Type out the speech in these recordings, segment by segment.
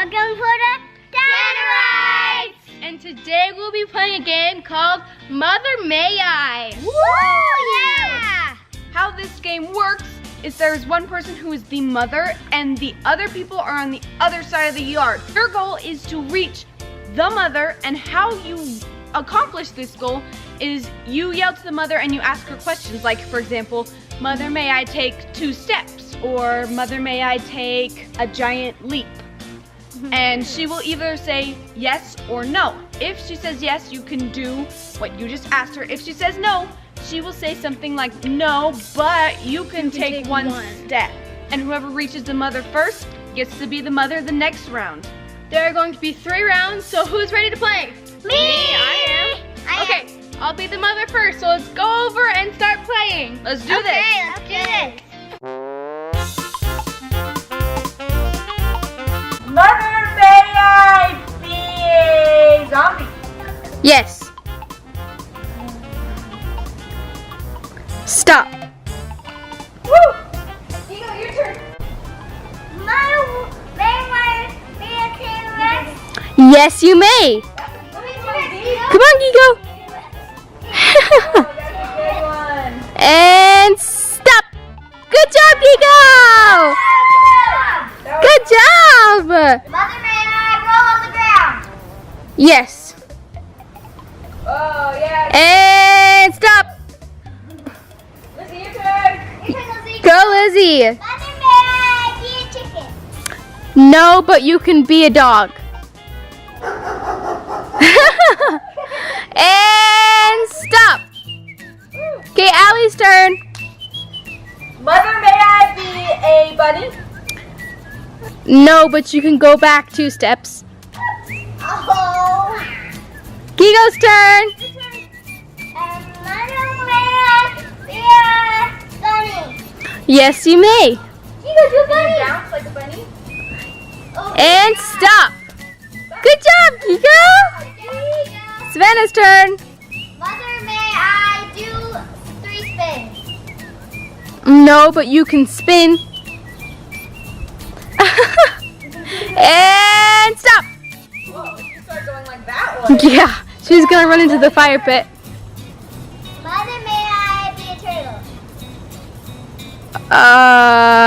Welcome for the Tannerites! And today we'll be playing a game called Mother May I. Woo! Yeah! How this game works is there's one person who is the mother and the other people are on the other side of the yard. Your goal is to reach the mother, and how you accomplish this goal is you yell to the mother and you ask her questions like, for example, Mother, may I take 2 steps? Or Mother, may I take a giant leap? And she will either say yes or no. If she says yes, you can do what you just asked her. If she says no, she will say something like, no, but you can take one step. And whoever reaches the mother first gets to be the mother the next round. There are going to be 3 rounds, so who's ready to play? Me! I am. Okay, I'll be the mother first, so let's go over and start playing. Let's do this. Okay, let's do this. Mother, may I be a zombie? Yes. Stop. Woo! Ego, your turn. Mother, may I be a T-Rex? Yes, you may. Come on, Gigo. And stop. Good job, Gigo. Good job. Mother, may I roll on the ground? Yes. Oh, yeah. And stop. Lizzie, your turn. Lizzie. Go, Lizzie. Mother, may I be a chicken? No, but you can be a dog. And stop. Okay, Allie's turn. Mother, may I be a bunny? No, but you can go back 2 steps. Oh. Gigo's turn. Mother, may I be a bunny? Yes, you may. Gigo, do bunny. Bounce like a bunny? Oh, And stop. Good job, Gigo. Savannah's turn. Mother, may I do 3 spins? No, but you can spin. And stop. Whoa, you start going like that one. Yeah, she's gonna run into the fire pit. Mother, may I be a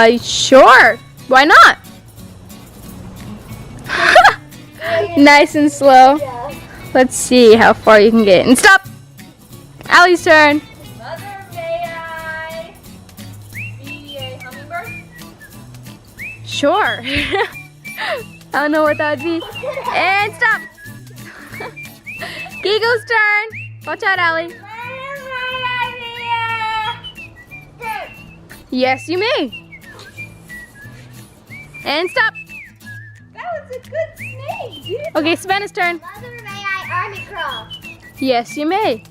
turtle? Sure. Why not? Nice and slow. Yeah. Let's see how far you can get. And stop. Allie's turn. Mother, may I be a hummingbird? Sure. I don't know what that would be. And stop. Gigo's turn. Watch out, Allie. Mother, may I be a bird? Yes, you may. And stop. That was a good snake, dude. Okay, Savannah's turn. Mother, may I army crawl? Yes, you may.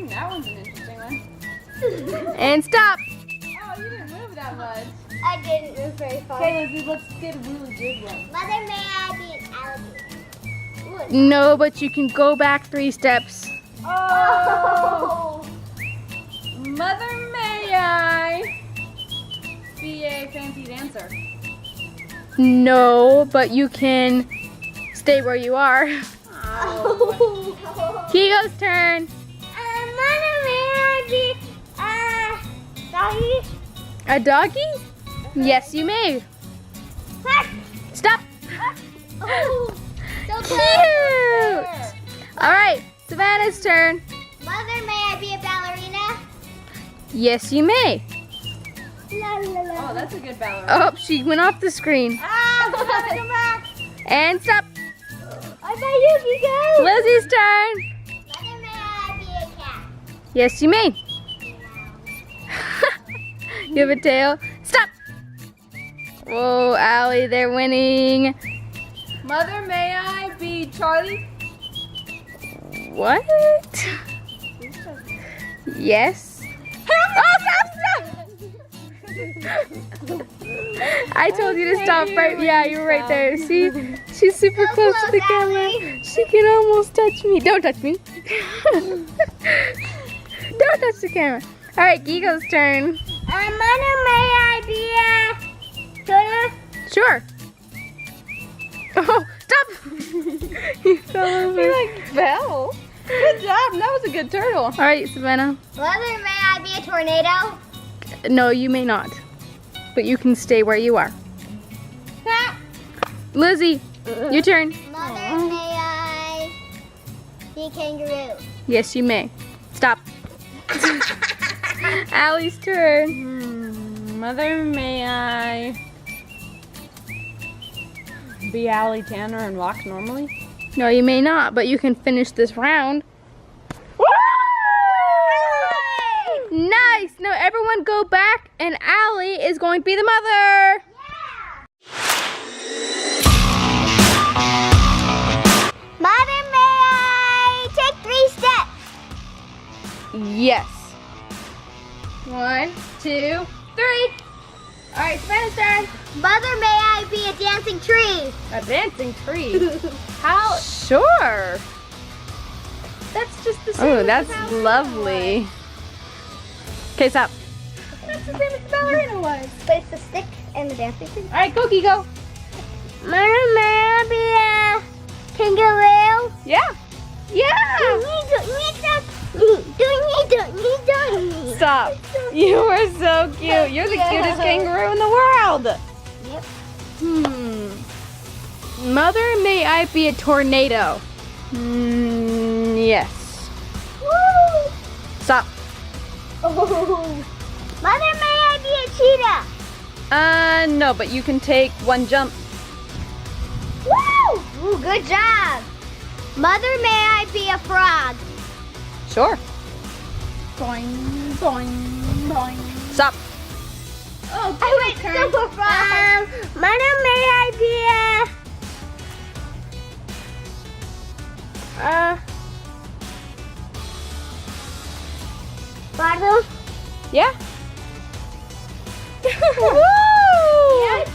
That one's an interesting one. And stop. Oh, you didn't move that much. I didn't move very far. Okay, Lizzie, let's get a really good one. Mother, may I be an alligator? No, but you can go back 3 steps. Oh! Mother, may I be a fancy dancer? No, but you can stay where you are. Oh. Gigo's turn. Mother, may I be a doggy? A doggy? Yes, you may. Stop. Oh, so Cute. All right, Savannah's turn. Mother, may I be a ballerina? Yes, you may. La, la, la. Oh, that's a good ballerina. Oh, she went off the screen. Ah, come back. And stop. I bet you can go. Lizzie's turn. Mother, may I be a cat? Yes, you may. You have a tail. Stop. Whoa, Allie, they're winning. Mother, may I be Charlie? What? Yes. Oh, stop, stop. I told you to stop right. Yeah, you were right there. See? She's super So close to the close, camera. Allie. She can almost touch me. Don't touch me. Don't touch the camera. All right, Gigo's turn. Mother, may I be a turtle? Sure. Oh, stop! He fell over. He like fell. Good job. That was a good turtle. All right, Savannah. Mother, may I be a tornado? No, you may not. But you can stay where you are. Lizzie, your turn. Mother, may I be a kangaroo? Yes, you may. Stop. Allie's turn. Mother, may I be Allie Tanner and walk normally? No, you may not, but you can finish this round. Nice! Now everyone go back and Allie is going to be the mother. Mother, may I take 3 steps? Yes. 1, 2, 3. All right, Savannah's turn. Mother, may I be a dancing tree? A dancing tree. How? Sure. That's just the same. Oh, as that's the ballerina lovely. Okay, stop. was. That's the same as the ballerina was. But it's the stick and the dancing tree. All right, Cookie, go. Mother, may I be a kangaroo? Yeah. Yeah. Stop. You are so cute. You're the cutest kangaroo in the world. Yep. Mother, may I be a tornado? Yes. Woo! Stop. Oh. Mother, may I be a cheetah? No, but you can take 1 jump. Woo! Ooh, good job. Mother, may I be a frog? Sure. Boing, boing, boing. Stop. Oh, I went super frog. Mother, may I be a bottle? Yeah.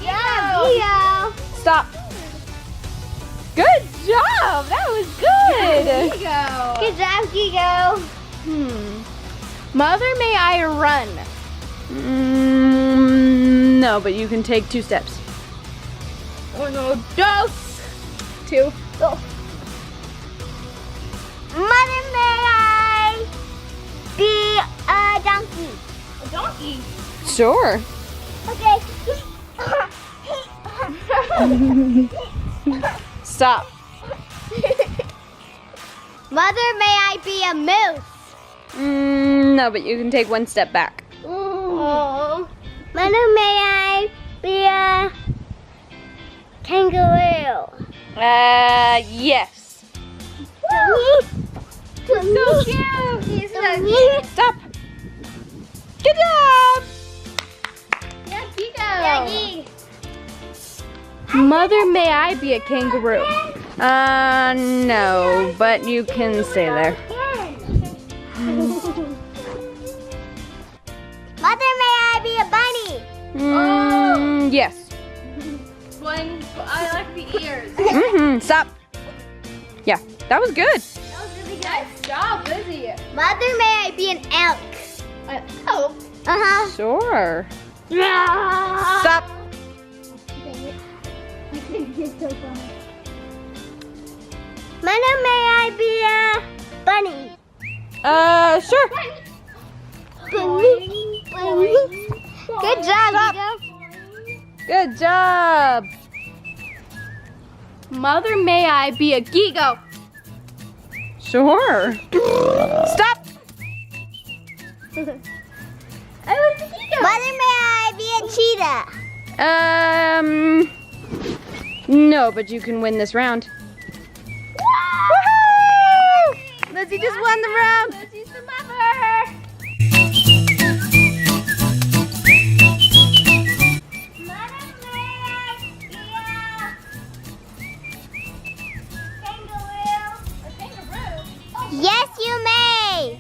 Yeah. Stop. Good job. That was good. Go. Good job, Gigo. Mother, may I run? No, but you can take 2 steps. 1, 2. 2. Go. Mother, may I be a donkey? A donkey. Sure. Okay. Stop. Mother, may I be a moose? No, but you can take 1 step back. Oh. Mother, may I be a kangaroo? Yes. So cute. He's so cute. Stop. Good job. Yeah, Kiko. Yagi. Mother, may I be a kangaroo? No, but you can stay there. Mother, may I be a bunny? Yes. Boing. I like the ears. Stop. Yeah, that was good. That was really good. Nice job, Lizzie. Mother, may I be an elk? Oh. Uh-huh. Sure. Stop. Mother, may I be a bunny? Sure. Bunny. Bunny. Good job, Gigo. Good job. Mother, may I be a gigo? Sure. Stop. Mother, may I be a cheetah? No, but you can win this round. Woohoo! Lizzie just won the round. Lizzie's the mother. Mother, may I be a kangaroo? Yes, you may.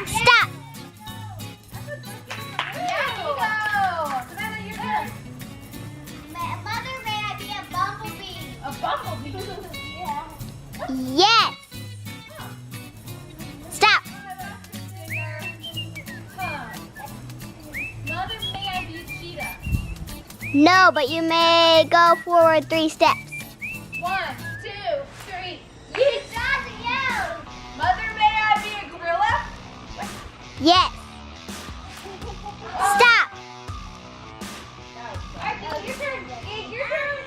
Stop. Mother, may I be a bumblebee? A bumblebee. Yes. Stop. Mother, may I be a cheetah? No, but you may go forward 3 steps. 1, 2, 3. Yeet! Mother, may I be a gorilla? Yes. Stop. Alright, your turn. Your turn.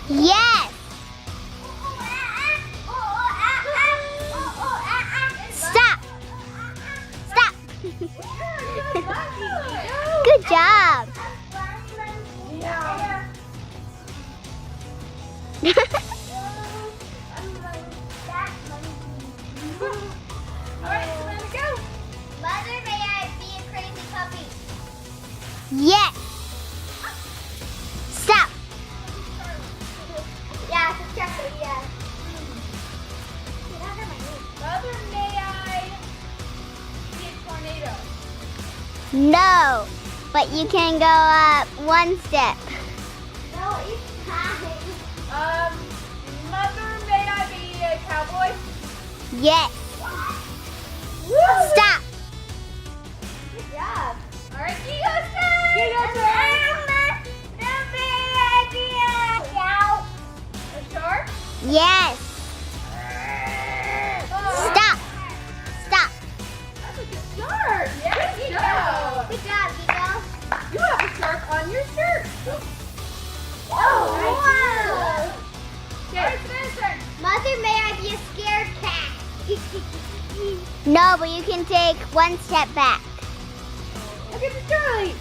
Yes. Stop. Stop. Good job. Alright, Savannah, go. Mother, may I be a crazy puppy? Yes. Stop. Yeah, it's Charlie, yeah. Mother, may I be a tornado? No, but you can go up 1 step. No, it's time. Mother, may I be a cowboy? Yes. Stop. Good job. Alright, Gigo's turn. Gigo's turn. A shark? Yes. Stop. Stop. That's a good shark. Yeah, good job. Good job, Gigo. You have a shark on your shirt. Oh, Wow. Okay, Savannah's turn. Mother, may I be a scared cat? No, but you can take 1 step back. Okay, it's Charlie.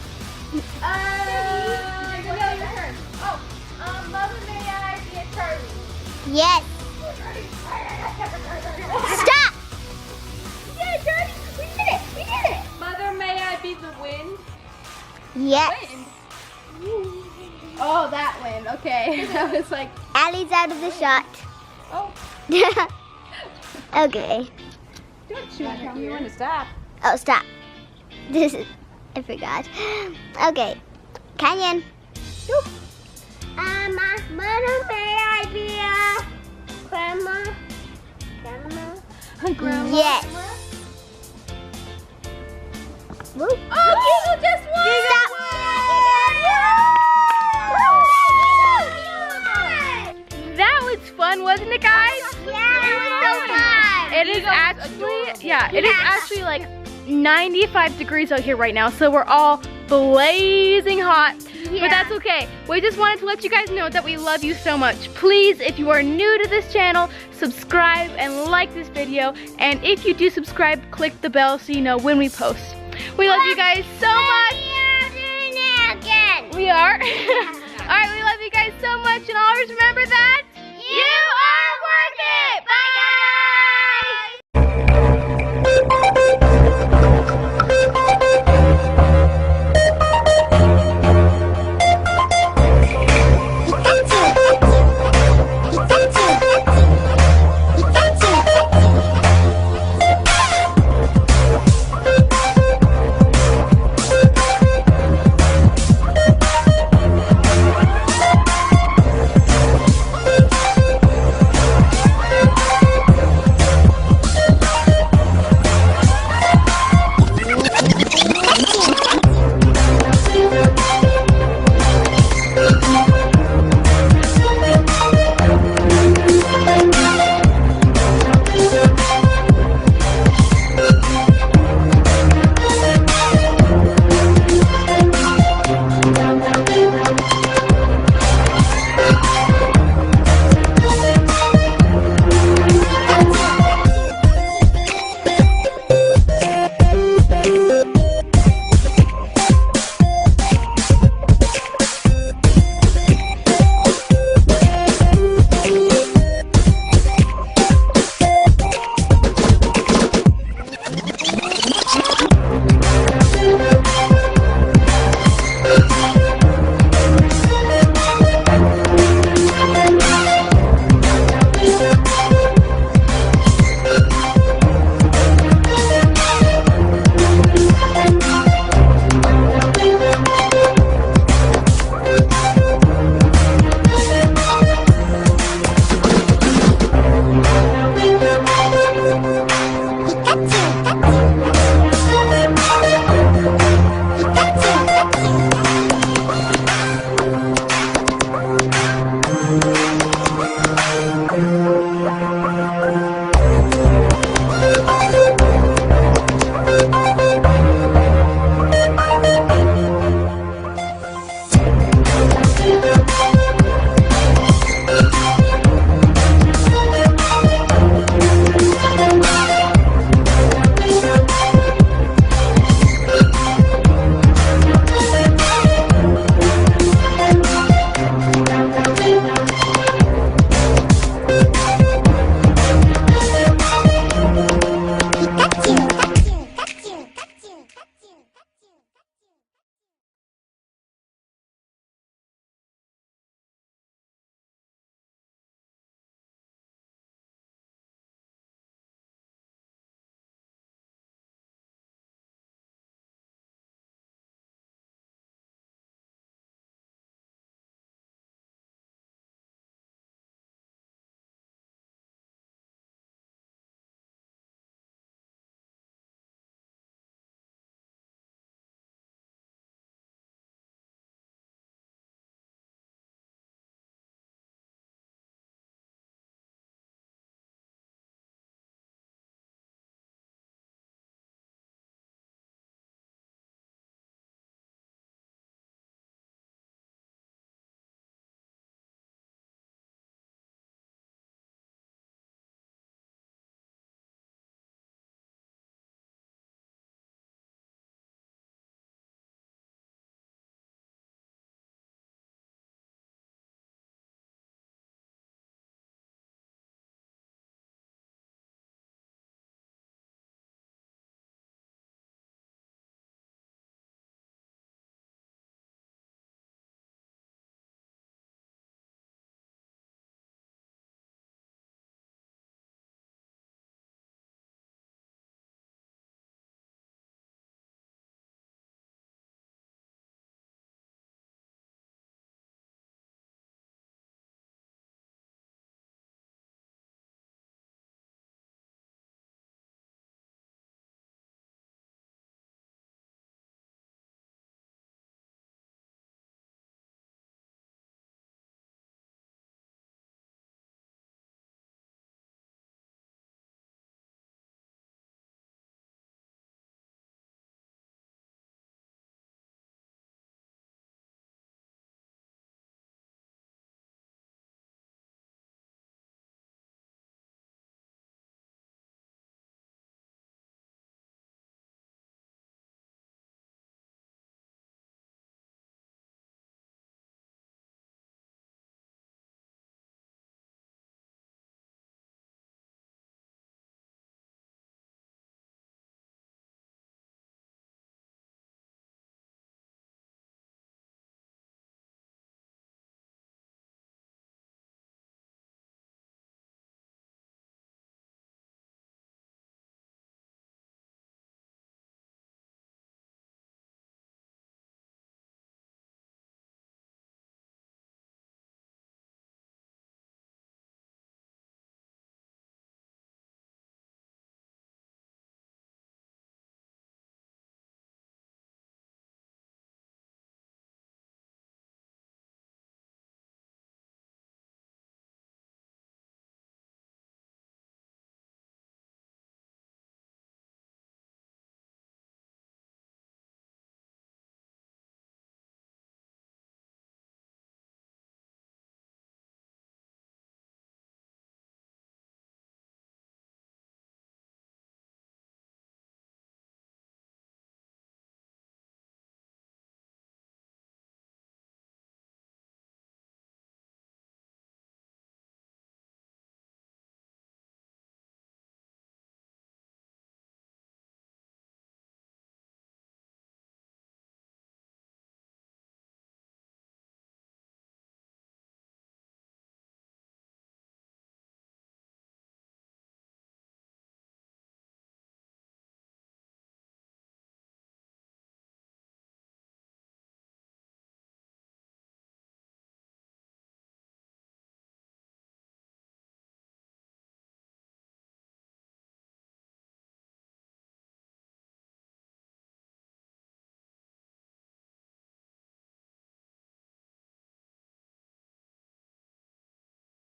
Danielle, your turn. Oh, Mother, may I be a Charlie? Yes. Stop. Yeah, Charlie, we did it. We did it. Mother, may I be the wind? Yes. Wind. Oh, that wind. Okay. That was like, Allie's out of the shot. oh, Okay. don't shoot. Tell me when to stop. Oh, stop. This is, I forgot. Okay. Canyon. Mother, may I be a grandma? Grandma. Yes. Woo. Oh, Giggle just won. Stop. That was fun, wasn't it, guys? Yeah, it was so fun. It is actually, yeah, it is actually like 95 degrees out here right now, so we're all blazing hot. But that's okay. We just wanted to let you guys know that we love you so much. Please, if you are new to this channel, subscribe and like this video. And if you do subscribe, click the bell so you know when we post. We love you guys so much. We are. All right, we love you guys so much, and always remember that you